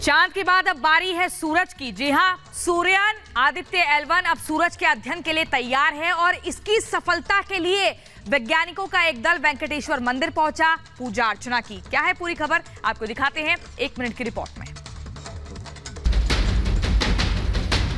चांद के बाद अब बारी है सूरज की। जी हां, सूर्ययान आदित्य L1 अब सूरज के अध्ययन के लिए तैयार है और इसकी सफलता के लिए वैज्ञानिकों का एक दल वेंकटेश्वर मंदिर पहुंचा, पूजा अर्चना की। क्या है पूरी खबर, आपको दिखाते हैं 1 मिनट की रिपोर्ट में।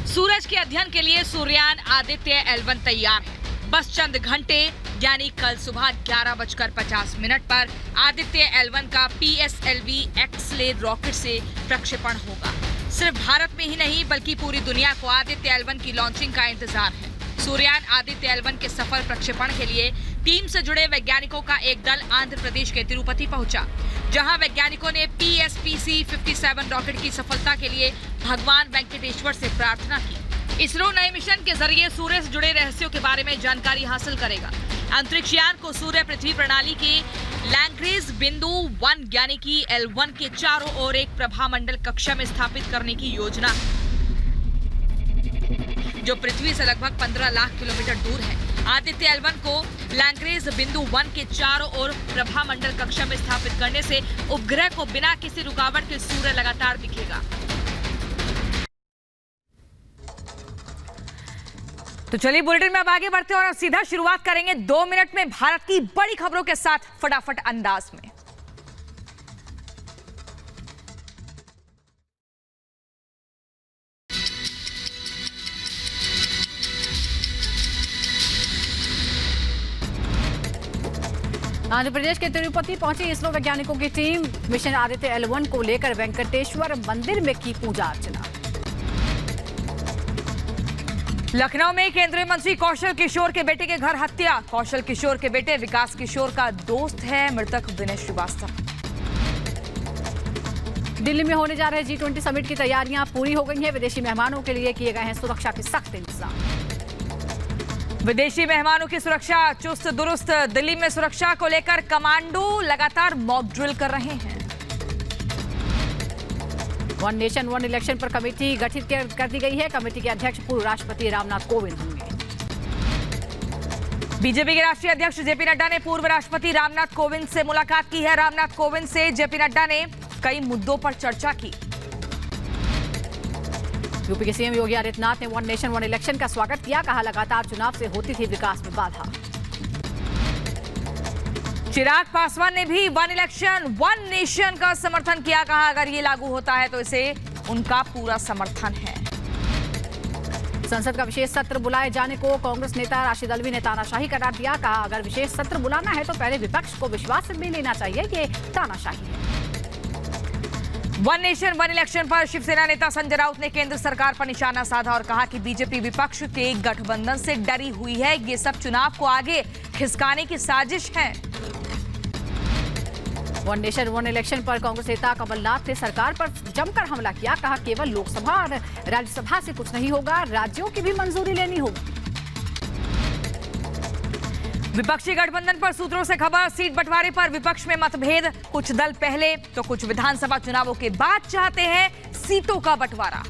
सूरज के अध्ययन के लिए सूर्ययान आदित्य L1 तैयार है। बस चंद घंटे यानी कल सुबह 11:50 पर आदित्य L1 का PSLV एक्सले रॉकेट से प्रक्षेपण होगा। सिर्फ भारत में ही नहीं बल्कि पूरी दुनिया को आदित्य L1 की लॉन्चिंग का इंतजार है। सूर्ययान आदित्य L1 के सफल प्रक्षेपण के लिए टीम से जुड़े वैज्ञानिकों का एक दल आंध्र प्रदेश के तिरुपति पहुंचा, जहां वैज्ञानिकों ने PSPC-57 रॉकेट की सफलता के लिए भगवान वेंकटेश्वर से प्रार्थना की। इसरो नए मिशन के जरिए सूर्य से जुड़े रहस्यों के बारे में जानकारी हासिल करेगा। अंतरिक्ष यान को सूर्य पृथ्वी प्रणाली के लैग्रेंज बिंदु 1 यानी कि L1 के चारों ओर एक प्रभामंडल कक्षा में स्थापित करने की योजना है, जो पृथ्वी से लगभग 15 लाख किलोमीटर दूर है। आदित्य L1 को लैग्रेंज बिंदु 1 के चारों ओर प्रभामंडल कक्षा में स्थापित करने से उपग्रह को बिना किसी रुकावट के सूर्य लगातार दिखेगा। तो चलिए बुलेटिन में अब आगे बढ़ते हैं और सीधा शुरुआत करेंगे 2 मिनट में भारत की बड़ी खबरों के साथ फटाफट अंदाज में। आंध्र प्रदेश के तिरुपति पहुंची इसरो वैज्ञानिकों की टीम। मिशन आदित्य L1 को लेकर वेंकटेश्वर मंदिर में की पूजा अर्चना। लखनऊ में केंद्रीय मंत्री कौशल किशोर के बेटे के घर हत्या। कौशल किशोर के बेटे विकास किशोर का दोस्त है मृतक विनय श्रीवास्तव। दिल्ली में होने जा रहे G20 समिट की तैयारियां पूरी हो गई हैं। विदेशी मेहमानों के लिए किए गए हैं सुरक्षा के सख्त इंतजाम। विदेशी मेहमानों की सुरक्षा चुस्त दुरुस्त। दिल्ली में सुरक्षा को लेकर कमांडो लगातार मॉक ड्रिल कर रहे हैं। वन नेशन वन इलेक्शन पर कमेटी गठित कर दी गई है। कमेटी के अध्यक्ष पूर्व राष्ट्रपति रामनाथ कोविंद होंगे। बीजेपी के राष्ट्रीय अध्यक्ष जेपी नड्डा ने पूर्व राष्ट्रपति रामनाथ कोविंद से मुलाकात की है। रामनाथ कोविंद से जेपी नड्डा ने कई मुद्दों पर चर्चा की। यूपी के सीएम योगी आदित्यनाथ ने वन नेशन वन इलेक्शन का स्वागत किया। कहा लगातार चुनाव से होती थी विकास में बाधा। चिराग पासवान ने भी वन इलेक्शन वन नेशन का समर्थन किया। कहा अगर ये लागू होता है तो इसे उनका पूरा समर्थन है। संसद का विशेष सत्र बुलाए जाने को कांग्रेस नेता राशिद अल्वी ने तानाशाही करार दिया। कहा अगर विशेष सत्र बुलाना है तो पहले विपक्ष को विश्वास में लेना चाहिए कि तानाशाही है। वन नेशन वन इलेक्शन पर शिवसेना नेता संजय राउत ने केंद्र सरकार पर निशाना साधा और कहा कि बीजेपी विपक्ष के गठबंधन से डरी हुई है। ये सब चुनाव को आगे खिसकाने की साजिश है। वन नेशन वन इलेक्शन पर कांग्रेस नेता कमलनाथ ने सरकार पर जमकर हमला किया। कहा केवल लोकसभा और राज्यसभा से कुछ नहीं होगा, राज्यों की भी मंजूरी लेनी होगी। विपक्षी गठबंधन पर सूत्रों से खबर। सीट बंटवारे पर विपक्ष में मतभेद। कुछ दल पहले तो कुछ विधानसभा चुनावों के बाद चाहते हैं सीटों का बंटवारा।